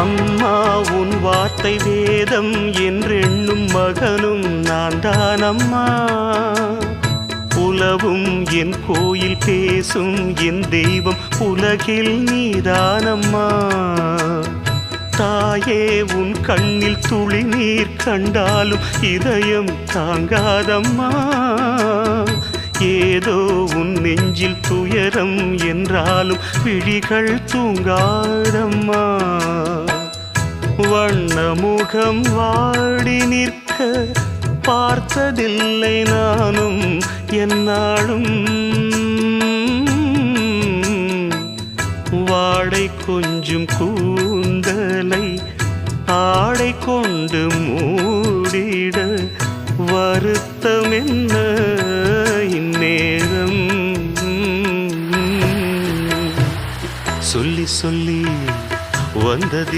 அம்மா உன் வார்த்தை வேதம் என்றெண்ணும் மகனும் நான் தானம்மா. உலவும் என் கோயில் பேசும் என் தெய்வம் உலகில் நீதானம்மா. தாயே உன் கண்ணில் துளி நீர் கண்டாலும் இதயம் தாங்காதம்மா. ஏதோ உன் நெஞ்சில் துயரம் என்றாலும் விழிகள் தூங்காதம்மா. வண்ணமுகம் வாடி நிற்க பார்த்ததில்லை நானும் என்னாலும். வாடை கொஞ்சம் கூந்தலை ஆடை கொண்டு மூடிட வருத்தம் என்ன இந்நேரம். சொல்லி சொல்லி வந்ததில்